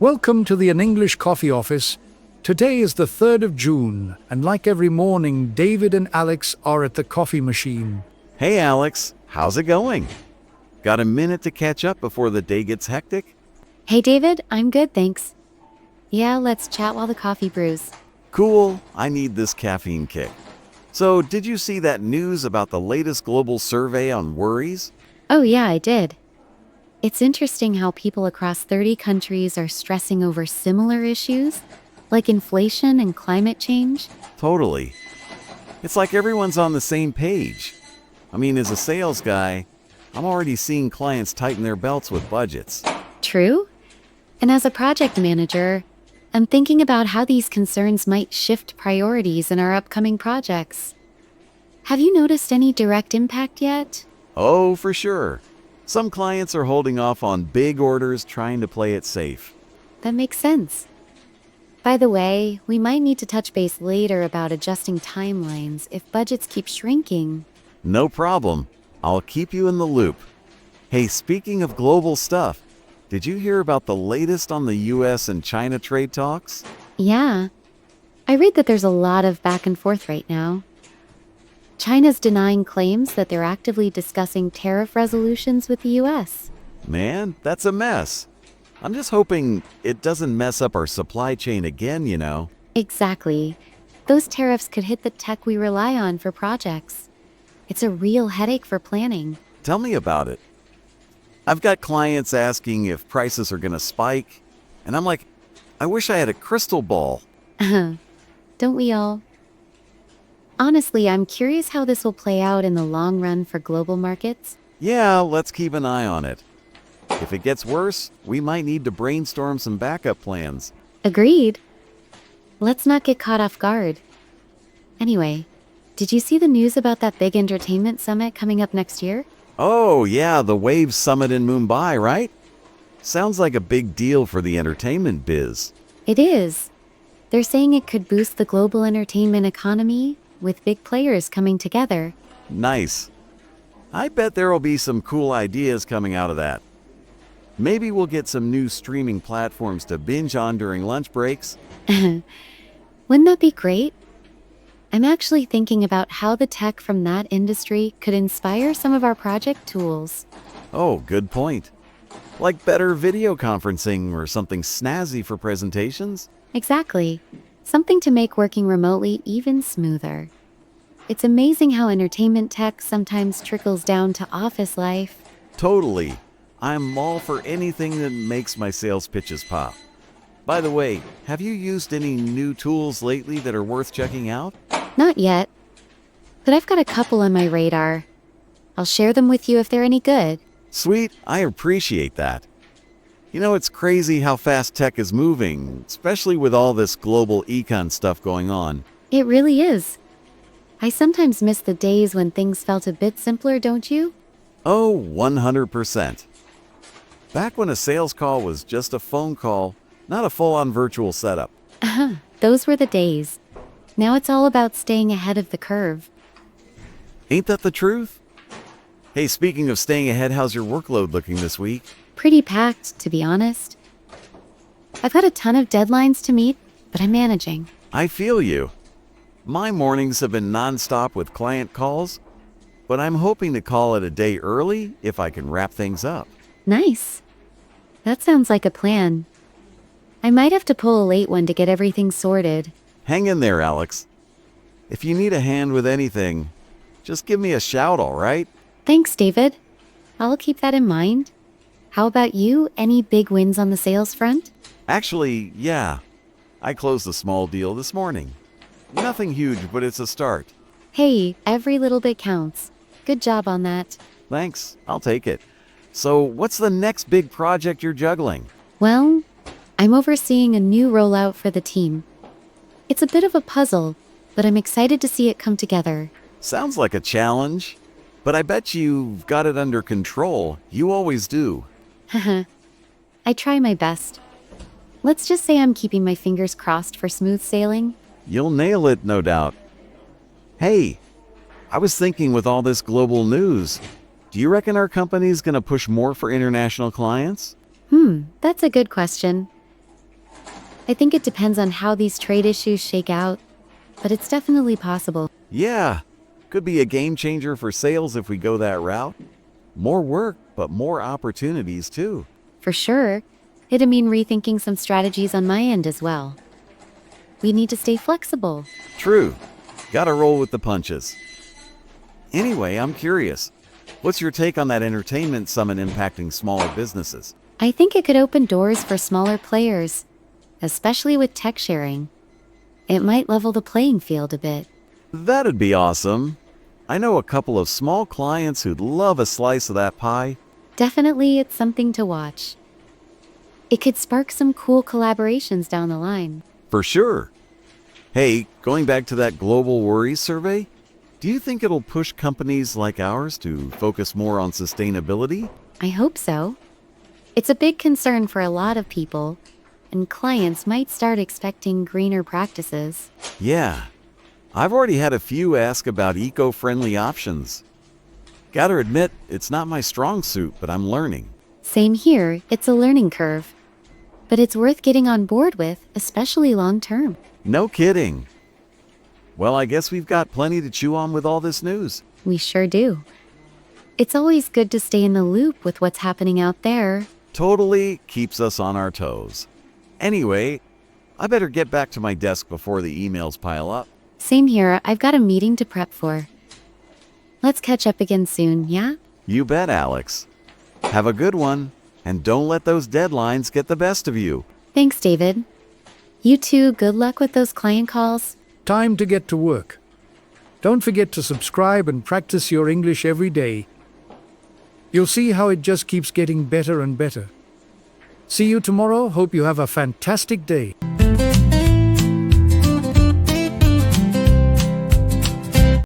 Welcome to the An English Coffee Office. Today is the 3rd of June, and like every morning, David and Alex are at the coffee machine. Hey Alex, how's it going? Got a minute to catch up before the day gets hectic? Hey David, I'm good, thanks. Yeah, let's chat while the coffee brews. Cool, I need this caffeine kick. So, did you see that news about the latest global survey on worries? Oh yeah, I did. It's interesting how people across 30 countries are stressing over similar issues, like inflation and climate change. Totally. It's like everyone's on the same page. I mean, as a sales guy, I'm already seeing clients tighten their belts with budgets. True? And as a project manager, I'm thinking about how these concerns might shift priorities in our upcoming projects. Have you noticed any direct impact yet? Oh, for sure. Some clients are holding off on big orders, trying to play it safe. That makes sense. By the way, we might need to touch base later about adjusting timelines if budgets keep shrinking. No problem. I'll keep you in the loop. Hey, speaking of global stuff, did you hear about the latest on the US and China trade talks? Yeah. I read that there's a lot of back and forth right now. China's denying claims that they're actively discussing tariff resolutions with the US. Man, that's a mess. I'm just hoping it doesn't mess up our supply chain again, you know. Exactly. Those tariffs could hit the tech we rely on for projects. It's a real headache for planning. Tell me about it. I've got clients asking if prices are going to spike, and I'm like, I wish I had a crystal ball. Don't we all? Honestly, I'm curious how this will play out in the long run for global markets. Yeah, let's keep an eye on it. If it gets worse, we might need to brainstorm some backup plans. Agreed. Let's not get caught off guard. Anyway, did you see the news about that big entertainment summit coming up next year? Oh, yeah, the Wave Summit in Mumbai, right? Sounds like a big deal for the entertainment biz. It is. They're saying it could boost the global entertainment economy, with big players coming together. Nice. I bet there will be some cool ideas coming out of that. Maybe we'll get some new streaming platforms to binge on during lunch breaks. Wouldn't that be great? I'm actually thinking about how the tech from that industry could inspire some of our project tools. Oh, good point. Like better video conferencing or something snazzy for presentations? Exactly. Something to make working remotely even smoother. It's amazing how entertainment tech sometimes trickles down to office life. Totally. I'm all for anything that makes my sales pitches pop. By the way, have you used any new tools lately that are worth checking out? Not yet, but I've got a couple on my radar. I'll share them with you if they're any good. Sweet, I appreciate that. You know, it's crazy how fast tech is moving, especially with all this global econ stuff going on. It really is. I sometimes miss the days when things felt a bit simpler, don't you? Oh, 100%. Back when a sales call was just a phone call, not a full-on virtual setup. Those were the days. Now it's all about staying ahead of the curve. Ain't that the truth? Hey, speaking of staying ahead, how's your workload looking this week? Pretty packed, to be honest. I've got a ton of deadlines to meet, but I'm managing. I feel you. My mornings have been nonstop with client calls, but I'm hoping to call it a day early if I can wrap things up. Nice. That sounds like a plan. I might have to pull a late one to get everything sorted. Hang in there, Alex. If you need a hand with anything, just give me a shout, all right? Thanks, David. I'll keep that in mind. How about you? Any big wins on the sales front? Actually, yeah. I closed a small deal this morning. Nothing huge, but it's a start. Hey, every little bit counts. Good job on that. Thanks, I'll take it. So, what's the next big project you're juggling? Well, I'm overseeing a new rollout for the team. It's a bit of a puzzle, but I'm excited to see it come together. Sounds like a challenge, but I bet you've got it under control. You always do. I try my best. Let's just say I'm keeping my fingers crossed for smooth sailing. You'll nail it, no doubt. Hey, I was thinking with all this global news, do you reckon our company's gonna push more for international clients? That's a good question. I think it depends on how these trade issues shake out, but it's definitely possible. Yeah, could be a game changer for sales if we go that route. More work, but more opportunities too. For sure, it'd mean rethinking some strategies on my end as well. We need to stay flexible. True. Gotta roll with the punches. Anyway, I'm curious. What's your take on that entertainment summit impacting smaller businesses? I think it could open doors for smaller players, especially with tech sharing. It might level the playing field a bit. That'd be awesome. I know a couple of small clients who'd love a slice of that pie. Definitely, it's something to watch. It could spark some cool collaborations down the line. For sure. Hey, going back to that global worries survey, do you think it'll push companies like ours to focus more on sustainability? I hope so. It's a big concern for a lot of people, and clients might start expecting greener practices. Yeah. I've already had a few ask about eco-friendly options. Gotta admit, it's not my strong suit, but I'm learning. Same here, it's a learning curve. But it's worth getting on board with, especially long term. No kidding. Well, I guess we've got plenty to chew on with all this news. We sure do. It's always good to stay in the loop with what's happening out there. Totally keeps us on our toes. Anyway, I better get back to my desk before the emails pile up. Same here, I've got a meeting to prep for. Let's catch up again soon, yeah? You bet, Alex. Have a good one, and don't let those deadlines get the best of you. Thanks, David. You too, good luck with those client calls. Time to get to work. Don't forget to subscribe and practice your English every day. You'll see how it just keeps getting better and better. See you tomorrow. Hope you have a fantastic day.